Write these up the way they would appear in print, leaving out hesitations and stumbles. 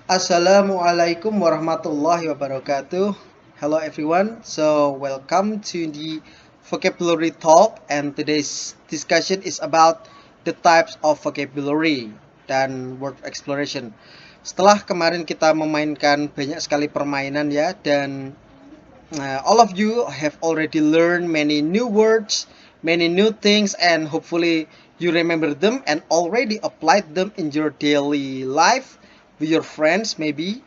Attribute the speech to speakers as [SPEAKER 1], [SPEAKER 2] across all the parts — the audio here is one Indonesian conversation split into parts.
[SPEAKER 1] Assalamualaikum warahmatullahi wabarakatuh. Hello everyone. So welcome to the vocabulary talk, and today's discussion is about the types of vocabulary dan word exploration. Setelah kemarin kita memainkan banyak sekali permainan ya, dan all of you have already learned many new words, many new things, and hopefully you remember them and already applied them in your daily life with your friends, maybe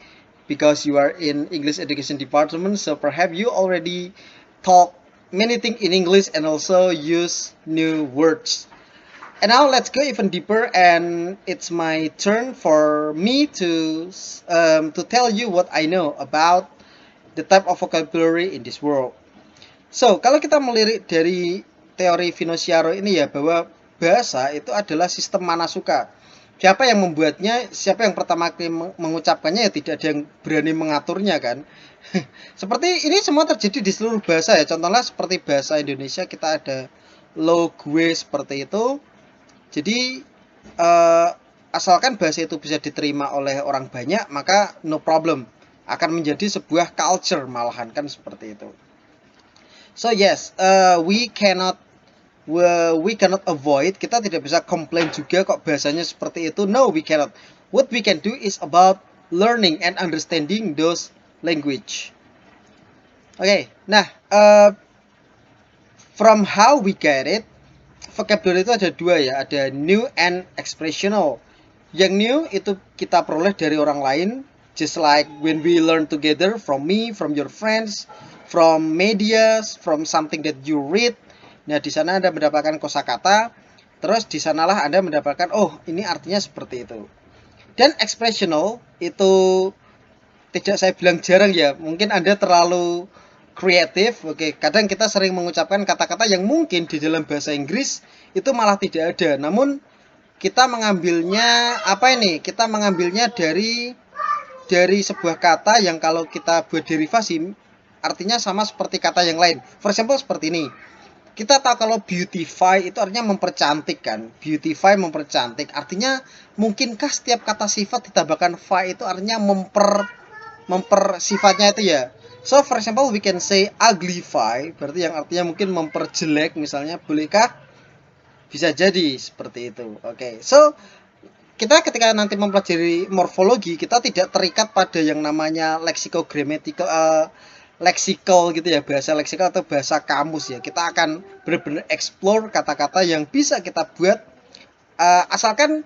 [SPEAKER 1] because you are in English education department. So perhaps you already talk many things in English and also use new words. And now let's go even deeper, and it's my turn for me to tell you what I know about the type of vocabulary in this world. So, kalau kita melirik dari teori Finocchiaro ini ya, bahwa bahasa itu adalah sistem mana suka. Siapa yang membuatnya, siapa yang pertama kali mengucapkannya, ya tidak ada yang berani mengaturnya kan. Seperti ini semua terjadi di seluruh bahasa ya. Contohnya seperti bahasa Indonesia, kita ada lo, gue, seperti itu. Jadi asalkan bahasa itu bisa diterima oleh orang banyak, maka no problem, akan menjadi sebuah culture malahan kan seperti itu. So yes, we cannot avoid, kita tidak bisa komplain juga kok bahasanya seperti itu. No, we cannot. What we can do is about learning and understanding those language. Okay, nah, from how we get it, vocabulary itu ada dua ya, ada new and expressional. Yang new itu kita peroleh dari orang lain, just like when we learn together from me, from your friends, from media, from something that you read. Nah, di sana Anda mendapatkan kosakata, terus di sanalah Anda mendapatkan, oh, ini artinya seperti itu. Dan expressional itu tidak saya bilang jarang ya, mungkin Anda terlalu kreatif. Oke, kadang kita sering mengucapkan kata-kata yang mungkin di dalam bahasa Inggris itu malah tidak ada. Namun kita mengambilnya apa ini? Kita mengambilnya dari sebuah kata yang kalau kita buat derivasi artinya sama seperti kata yang lain. For example seperti ini. Kita tahu kalau beautify itu artinya mempercantik kan. Beautify mempercantik. Artinya mungkinkah setiap kata sifat ditambahkan fy itu artinya memper sifatnya itu ya. So for example we can say uglify, berarti yang artinya mungkin memperjelek misalnya. Bolehkah? Bisa jadi seperti itu. Oke. So kita ketika nanti mempelajari morfologi, kita tidak terikat pada yang namanya leksikogramatikal, leksikal gitu ya, bahasa leksikal atau bahasa kamus ya. Kita akan benar-benar explore kata-kata yang bisa kita buat, asalkan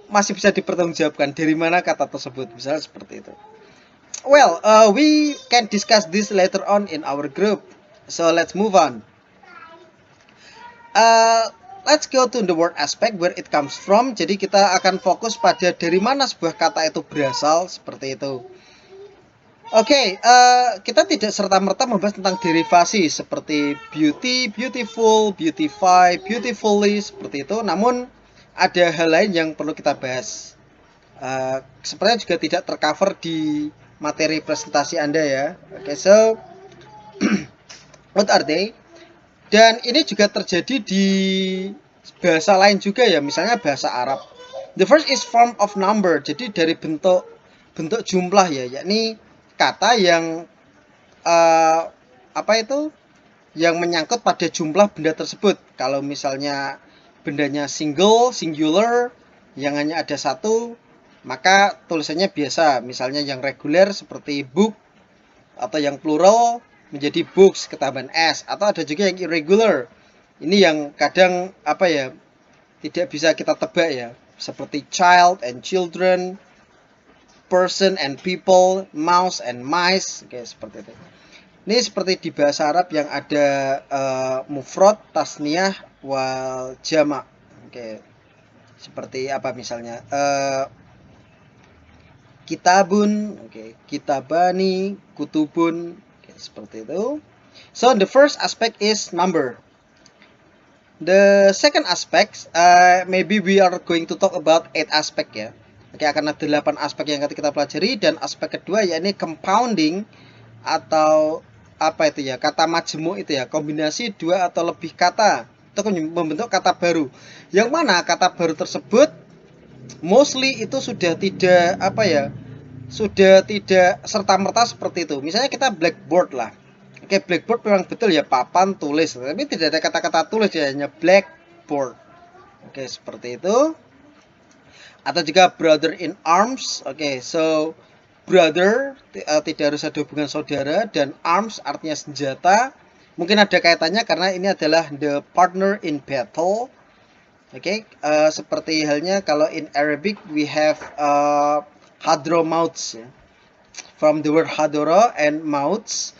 [SPEAKER 1] masih bisa dipertanggungjawabkan dari mana kata tersebut, misalnya seperti itu. Well, we can discuss this later on in our group. So let's move on. Let's go to the word aspect where it comes from. Jadi kita akan fokus pada dari mana sebuah kata itu berasal, seperti itu. Oke, kita tidak serta-merta membahas tentang derivasi seperti beauty, beautiful, beautify, beautifully, seperti itu. Namun ada hal lain yang perlu kita bahas. Sepertinya juga tidak tercover di materi presentasi Anda ya. Oke, so what are they? Dan ini juga terjadi di bahasa lain juga ya, misalnya bahasa Arab. The first is form of number, jadi dari bentuk jumlah ya, yakni kata yang apa itu, yang menyangkut pada jumlah benda tersebut. Kalau misalnya bendanya singular, yang hanya ada satu, maka tulisannya biasa. Misalnya yang reguler seperti book, atau yang plural menjadi books ketambahan s, atau ada juga yang irregular. Ini yang kadang apa ya, tidak bisa kita tebak ya, seperti child and children, person and people, mouse and mice. Oke, seperti itu. Ini seperti di bahasa Arab yang ada mufrad, tasniyah, wal jama'. Oke. Seperti apa misalnya? Kitabun, oke, kitabani, kutubun, oke, seperti itu. So the first aspect is number. The second aspect, maybe we are going to talk about 8 aspect ya. Oke, akan ada 8 aspek yang kita pelajari, dan aspek kedua yakni compounding atau apa itu ya, kata majemuk itu ya, kombinasi dua atau lebih kata untuk membentuk kata baru. Yang mana kata baru tersebut mostly itu sudah tidak apa ya, sudah tidak serta-merta seperti itu. Misalnya kita blackboard lah. Oke, blackboard memang betul ya papan tulis, tapi tidak ada kata-kata tulis ya, hanya blackboard. Oke, seperti itu. Atau juga brother in arms. Oke, so brother tidak harus ada hubungan saudara, dan arms artinya senjata. Mungkin ada kaitannya karena ini adalah the partner in battle. Oke, seperti halnya kalau in Arabic we have hadromauts ya. From the word hadora and mauts,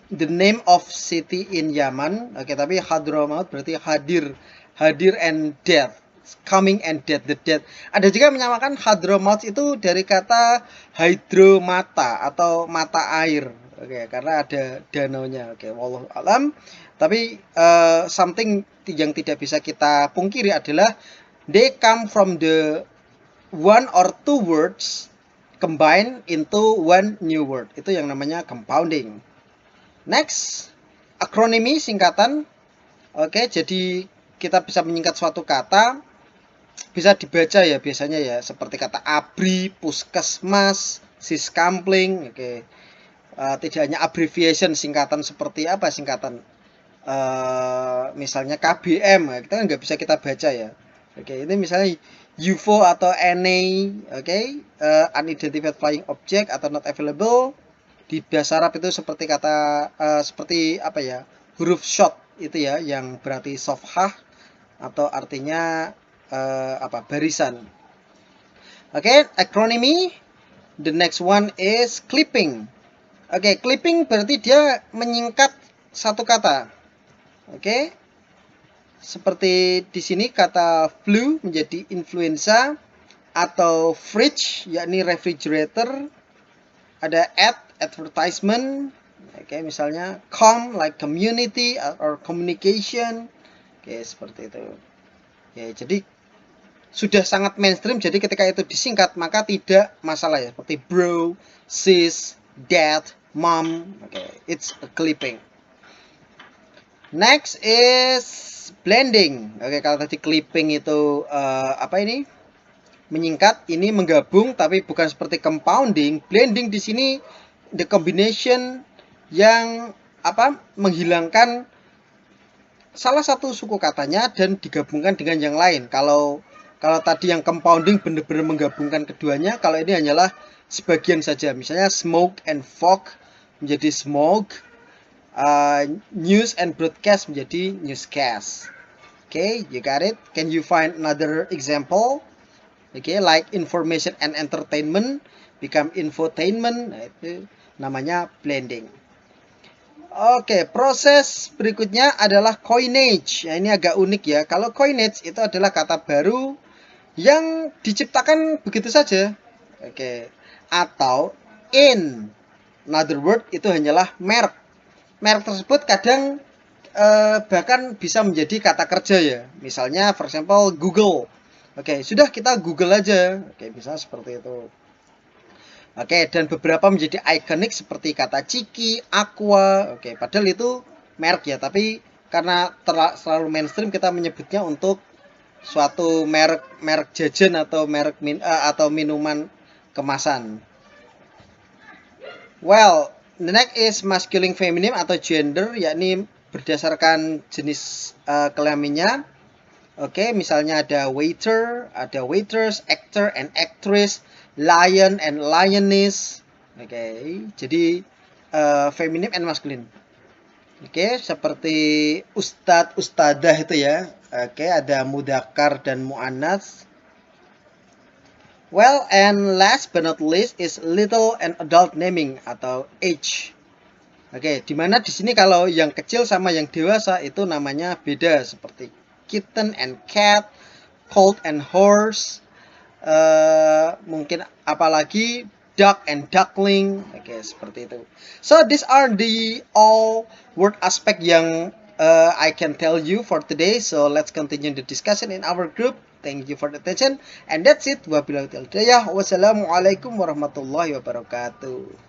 [SPEAKER 1] the name of city in Yaman. Oke, tapi Hadramaut berarti hadir, hadir and death, coming and death, the death. Ada juga menyamakan Hadramaut itu dari kata hydromata atau mata air. Oke, karena ada danaunya. Oke, wallahu alam. Tapi something yang tidak bisa kita pungkiri adalah they come from the one or two words combine into one new word. Itu yang namanya compounding. Next, acronym singkatan. Oke, jadi kita bisa menyingkat suatu kata, bisa dibaca ya biasanya ya, seperti kata ABRI, puskesmas, siskampling. Oke, tidak hanya abbreviation, singkatan seperti apa singkatan, misalnya KBM, kita kan nggak bisa kita baca ya. Oke, ini misalnya UFO atau NA, oke, unidentified flying object atau not available. Di bahasa Arab itu seperti kata seperti apa ya, huruf short itu ya, yang berarti sofhah atau artinya apa, barisan. Oke, acronym. The next one is clipping. Oke, clipping berarti dia menyingkat satu kata. Oke, seperti di sini kata flu menjadi influenza, atau fridge yakni refrigerator. Ada advertisement. Oke, misalnya com like community or communication. Oke, seperti itu. Oke, jadi sudah sangat mainstream, jadi ketika itu disingkat maka tidak masalah ya, seperti bro, sis, dad, mom. Oke, it's a clipping. Next is blending. Oke, kalau tadi clipping itu apa ini? Menyingkat, ini menggabung tapi bukan seperti compounding. Blending di sini the combination yang apa? Menghilangkan salah satu suku katanya dan digabungkan dengan yang lain. Kalau tadi yang compounding benar-benar menggabungkan keduanya, kalau ini hanyalah sebagian saja. Misalnya smoke and fog menjadi smoke, news and broadcast menjadi newscast. Okay, you got it. Can you find another example? Okay, like information and entertainment become infotainment. Nah, itu namanya blending. Oke, proses berikutnya adalah coinage. Nah, ini agak unik ya. Kalau coinage itu adalah kata baru yang diciptakan begitu saja. Oke, atau in another word itu hanyalah merek. Merek tersebut kadang bahkan bisa menjadi kata kerja ya. Misalnya, for example, Google. Oke, sudah kita Google aja. Oke, bisa seperti itu. Oke, dan beberapa menjadi ikonik seperti kata Ciki, Aqua. Oke, padahal itu merek ya, tapi karena terlalu mainstream kita menyebutnya untuk suatu merek jajan atau merek atau minuman kemasan. Well, the next is masculine, feminine atau gender, yakni berdasarkan jenis kelaminnya. Oke, misalnya ada waiter, ada waitress, actor and actress, lion and lioness. Oke, jadi feminim and masculine. Oke, seperti ustadz, ustadzah itu ya. Oke, ada mudzakkar dan muannats. Well, and last but not least is little and adult naming atau age. Oke, dimana di sini kalau yang kecil sama yang dewasa itu namanya beda, seperti kitten and cat, colt and horse, mungkin apalagi duck and duckling. Oke, seperti itu. So these are the all word aspect yang I can tell you for today. So let's continue the discussion in our group. Thank you for the attention, and that's it. Wabillahi taufiq. Wassalamualaikum warahmatullahi wabarakatuh.